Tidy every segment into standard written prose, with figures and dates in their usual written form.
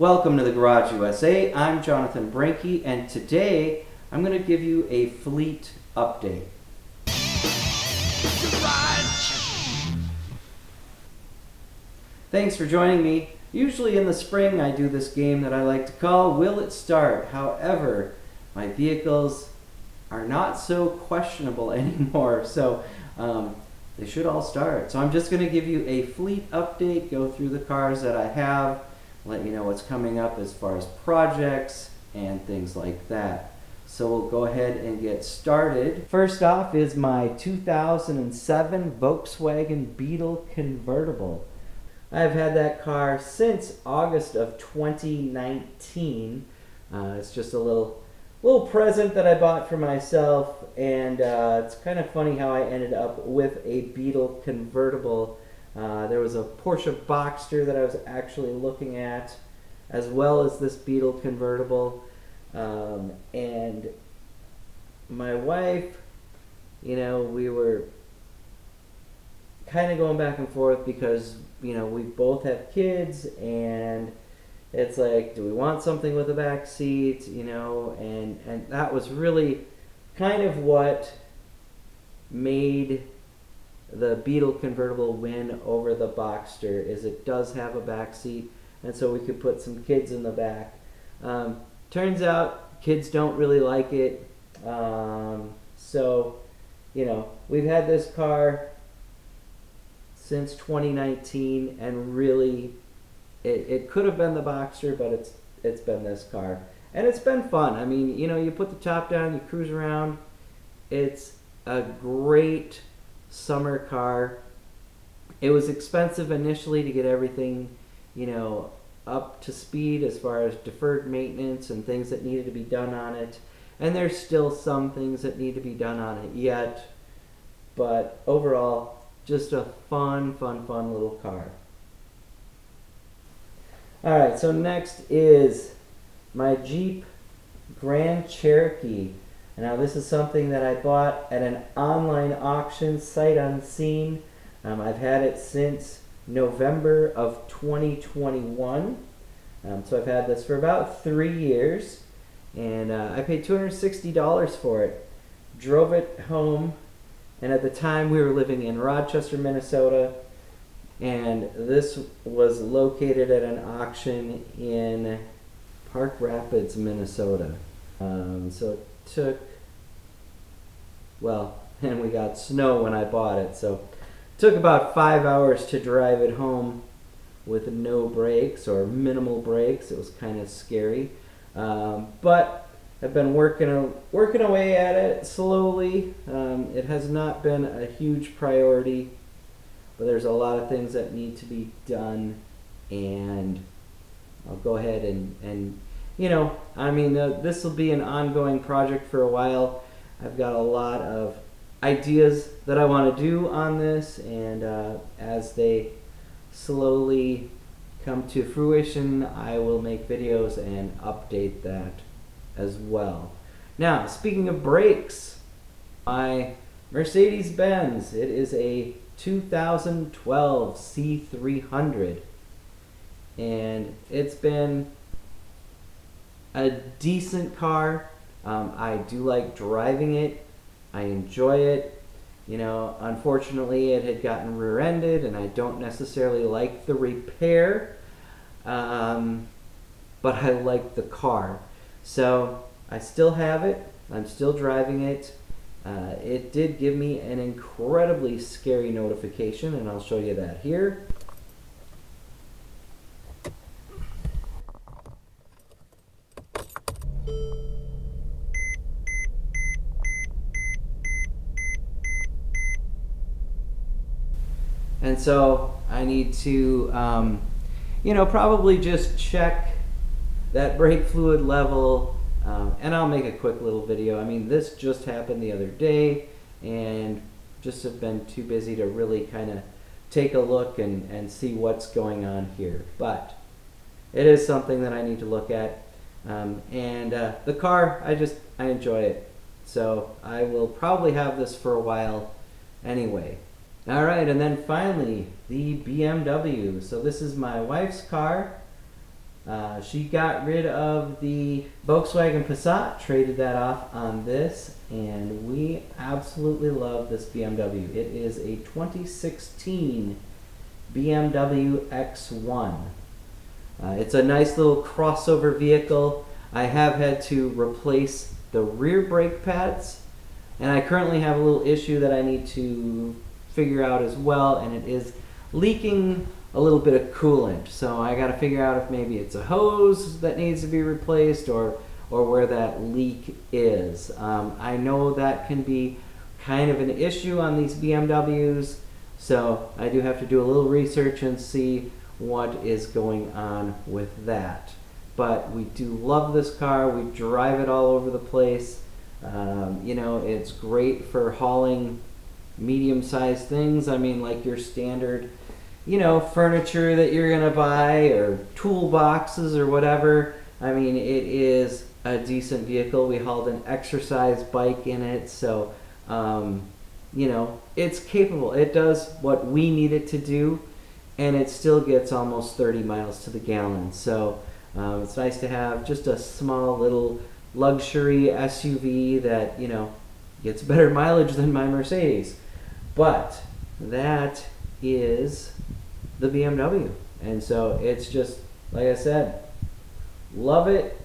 Welcome to the Garage USA. I'm Jonathan Brinke, and today I'm going to give you a fleet update. Thanks for joining me. Usually in the spring I do this game that I like to call Will It Start? However, my vehicles are not so questionable anymore, so they should all start. So I'm just going to give you a fleet update, go through the cars that I have, let you know what's coming up as far as projects and things like that. So we'll go ahead and get started. First off is my 2007 Volkswagen Beetle convertible. I've had that car since August of 2019. It's just a little present that I bought for myself, and it's kind of funny how I ended up with a Beetle convertible. There was a Porsche Boxster that I was actually looking at, as well as this Beetle convertible. And my wife, we were kind of going back and forth because, we both have kids, and it's like, do we want something with a back seat, and that was really kind of what made the Beetle convertible win over the Boxster, is it does have a back seat, and so we could put some kids in the back. Turns out kids don't really like it, so we've had this car since 2019, and really it could have been the Boxster, but it's been this car, and it's been fun. I mean, you put the top down, you cruise around. It's a great summer car. It was expensive initially to get everything, up to speed as far as deferred maintenance and things that needed to be done on it. And there's still some things that need to be done on it yet. But overall, just a fun little car. Alright, so next is my Jeep Grand Cherokee. Now this is something that I bought at an online auction, sight unseen. I've had it since November of 2021. So I've had this for about 3 years, and I paid $260 for it. Drove it home, and at the time we were living in Rochester, Minnesota, and this was located at an auction in Park Rapids, Minnesota. So it took, and we got snow when I bought it, so it took about 5 hours to drive it home with no brakes or minimal brakes. It was kind of scary, but I've been working away at it slowly. It has not been a huge priority, but there's a lot of things that need to be done, and I'll go ahead and this will be an ongoing project for a while. I've got a lot of ideas that I want to do on this, and as they slowly come to fruition, I will make videos and update that as well. Now, speaking of brakes, my Mercedes-Benz, it is a 2012 C300, and it's been a decent car. I do like driving it. I enjoy it. Unfortunately it had gotten rear-ended, and I don't necessarily like the repair, but I like the car. So I still have it. I'm still driving it. It did give me an incredibly scary notification, and I'll show you that here. And so I need to, probably just check that brake fluid level, and I'll make a quick little video. I mean, this just happened the other day, and just have been too busy to really kind of take a look and see what's going on here. But it is something that I need to look at. The car, I enjoy it. So I will probably have this for a while anyway. All right, and then finally, the BMW. So this is my wife's car. She got rid of the Volkswagen Passat, traded that off on this, and we absolutely love this BMW. It is a 2016 BMW X1. It's a nice little crossover vehicle. I have had to replace the rear brake pads, and I currently have a little issue that I need to figure out as well, and it is leaking a little bit of coolant. So I got to figure out if maybe it's a hose that needs to be replaced or where that leak is. I know that can be kind of an issue on these BMWs, so I do have to do a little research and see what is going on with that. But we do love this car. We drive it all over the place. You know, it's great for hauling medium-sized things. I mean, like your standard, you know, furniture that you're gonna buy or toolboxes or whatever. I mean, it is a decent vehicle. We hauled an exercise bike in it, so you know, it's capable. It does what we need it to do, and it still gets almost 30 miles to the gallon. So it's nice to have just a small little luxury SUV that, you know, gets better mileage than my Mercedes. But that is the BMW. And so it's just, like I said, love it.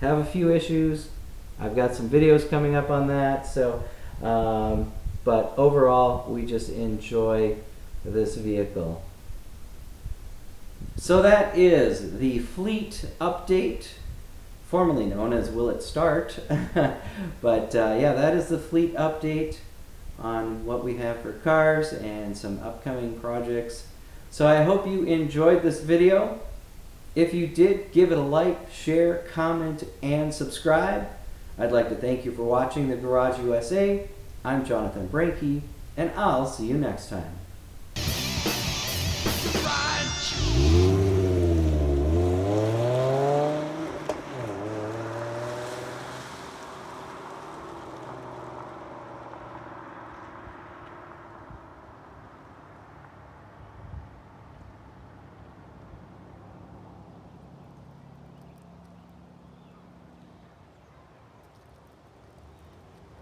Have a few issues. I've got some videos coming up on that. So, but overall, we just enjoy this vehicle. So that is the fleet update, formerly known as Will It Start? But yeah, that is the fleet update on what we have for cars and some upcoming projects. So I hope you enjoyed this video. If you did, give it a like, share, comment, and subscribe. I'd like to thank you for watching The Garage USA. I'm Jonathan Brinke, and I'll see you next time.